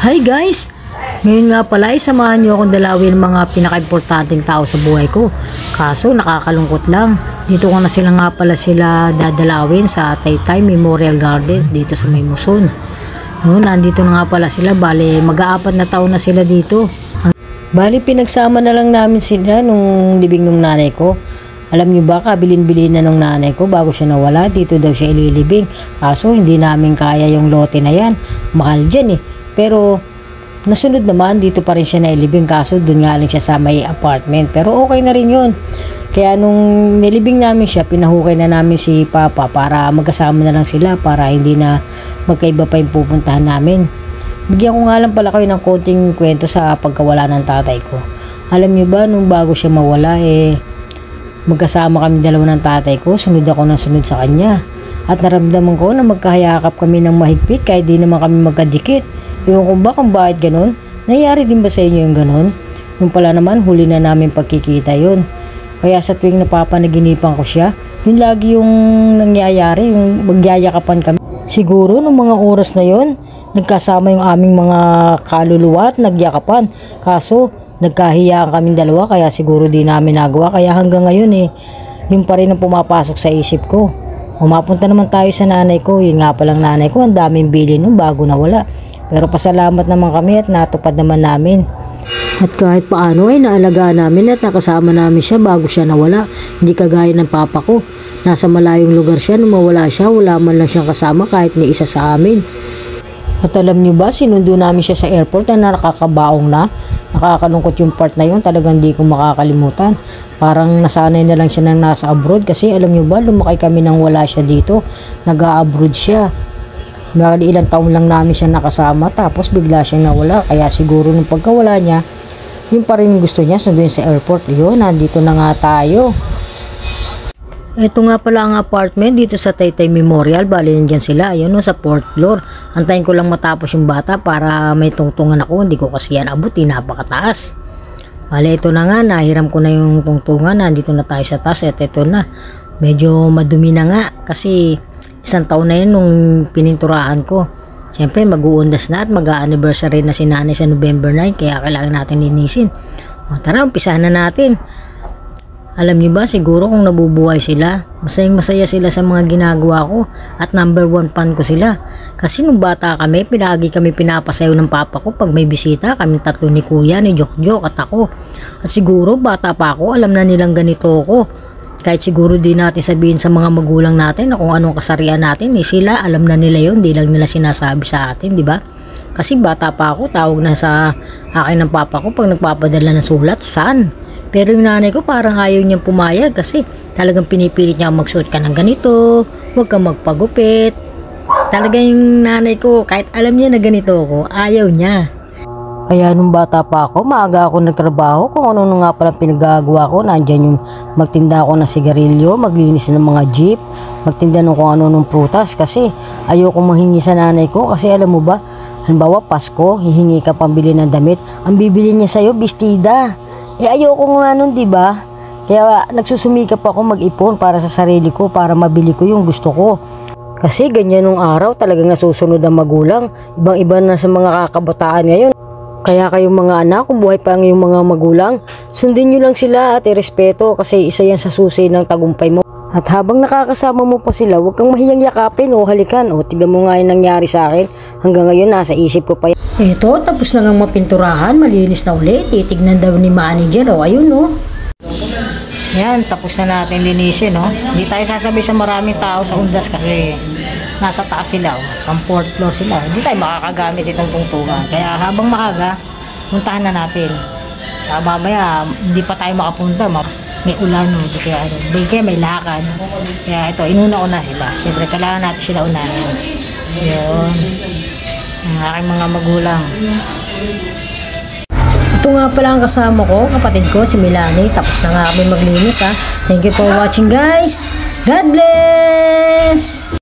Hi guys! Ngayon nga pala ay samahan nyo akong dalawin mga pinaka-importanting tao sa buhay ko. Kaso nakakalungkot lang. Dito ko na sila dadalawin sa Taytay Memorial Gardens dito sa May Muson. Nandito na nga pala sila. Bale, mag-aapat na taon na sila dito. Bale, pinagsama na lang namin sila nung libing ng nanay ko. Alam nyo ba, kabilin-bilin na nung nanay ko bago siya nawala. Dito daw siya ililibing. Kaso hindi namin kaya yung lote na yan. Mahal dyan eh. Pero nasunod naman, dito pa rin siya nailibing. Kaso dun nga lang siya sa may apartment. Pero okay na rin yun. Kaya nung nilibing namin siya, pinahukay na namin si Papa para magkasama na lang sila, para hindi na magkaiba pa yung pupuntahan namin. Bigyan ko nga lang pala kayo ng konting kwento sa pagkawala ng tatay ko. Alam nyo ba, nung bago siya mawala, magkasama kami dalawa ng tatay ko. Sunod ako ng sunod sa kanya. At naramdaman ko na magkahayakap kami ng mahigpit kahit di naman kami magkadikit. Ewan ko ba kung bakit ganun? Nangyari din ba sa inyo yung ganun? Nung pala naman, huli na namin pagkikita yun. Kaya sa tuwing napapanaginipan ko siya, yun lagi yung nangyayari, yung magyayakapan kami. Siguro nung mga oras na yun, nagkasama yung aming mga kaluluwa at nagyakapan. Kaso, nagkahiyaan kaming dalawa, kaya siguro di namin nagawa. Kaya hanggang ngayon yun pa rin ang pumapasok sa isip ko. Mapunta naman tayo sa nanay ko. Yun nga palang nanay ko, ang daming bili nung bago nawala. Pero pasalamat naman kami at natupad naman namin. At kahit paano ay naalagaan namin at nakasama namin siya bago siya nawala. Hindi kagaya ng papa ko. Nasa malayong lugar siya, nung mawala siya, wala man lang siyang kasama kahit ni isa sa amin. At alam niyo ba, sinundo namin siya sa airport na nakakabaong na. Nakakalungkot yung part na yun, talagang di ko makakalimutan. Parang nasanay na lang siya nang nasa abroad kasi alam niyo ba, lumaki kami nang wala siya dito. Nag-a-abroad siya. Ilang taon lang namin siya nakasama tapos bigla siyang nawala. Kaya siguro nung pagkawala niya, yun pa rin gusto niya, sunduin sa airport. Yun, nandito na nga tayo. Ito nga pala ang apartment dito sa Taytay Memorial. Bali nandiyan sila, ayun sa 4th floor. Antayin ko lang matapos yung bata para may tungtungan ako. Hindi ko kasi yan abuti, napakataas. Bali ito na nga, nahiram ko na yung tungtungan. Nandito na tayo sa taas at ito na. Medyo madumi na nga kasi isang taon na yun nung pininturahan ko. Siyempre mag-uundas na at mag-anniversary na si nanay sa November 9, kaya kailangan natin linisin. Tara, umpisahan na natin. Alam niyo ba, siguro kung nabubuhay sila, masayang masaya sila sa mga ginagawa ko at number 1 fan ko sila. Kasi nung bata kami, pinagi kami pinapasayaw ng papa ko pag may bisita, kami tatlo ni kuya, ni Jokjok at ako. At siguro bata pa ako, alam na nilang ganito ako. Kahit siguro di natin sabihin sa mga magulang natin na kung anong kasarian natin, sila alam na nila yun, di lang nila sinasabi sa atin, di ba? Kasi bata pa ako, tawag na sa akin ng papa ko pag nagpapadala ng sulat, san? Pero yung nanay ko parang ayaw niyang pumayag kasi talagang pinipilit niya magsuot ka ng ganito, huwag kang magpagupit. Talaga yung nanay ko, kahit alam niya na ganito ako, ayaw niya. Kaya nung bata pa ako, maaga ako nagtrabaho. Kung ano nga pala pinagagawa ko, nandyan yung magtinda ako ng sigarilyo, maglinis ng mga jeep, magtinda ng kung ano ng prutas. Kasi ayoko manghingi sa nanay ko kasi alam mo ba, halimbawa Pasko, hihingi ka pambili ng damit, ang bibili niya sa'yo, bestida. Ayoko nga nun, diba? Kaya nagsusumikap ako mag-ipon para sa sarili ko, para mabili ko yung gusto ko. Kasi ganyan nung araw, talagang nasusunod ang magulang. Ibang-iba na sa mga kakabataan ngayon. Kaya kayong mga anak, kung buhay pa ang iyong mga magulang, sundin nyo lang sila at irespeto kasi isa yan sa susi ng tagumpay mo. At habang nakakasama mo pa sila, huwag kang mahiyang yakapin o halikan. O tignan mo nga yung nangyari sa akin. Hanggang ngayon, nasa isip ko pa yan. Ito, tapos na nga mapinturahan, malinis na ulit. Titignan daw ni manager. O, ayun o. Yan, tapos na natin linisin o. Hindi tayo sasabi sa maraming tao sa undas kasi nasa taas sila o. Pang 4th floor sila. Hindi tayo makakagamit itong tungtungan. Kaya habang maaga, puntahan na natin. Saka mamaya, hindi pa tayo makapunta. May ulan o. Kaya may lakad. Kaya ito, inuna ko na sila. Siyempre, kailangan natin sila unahin. Yun. Ang aking mga magulang. Ito nga pala ang kasama ko, kapatid ko, si Melanie. Tapos na nga kami maglinis ha. Thank you for watching guys. God bless!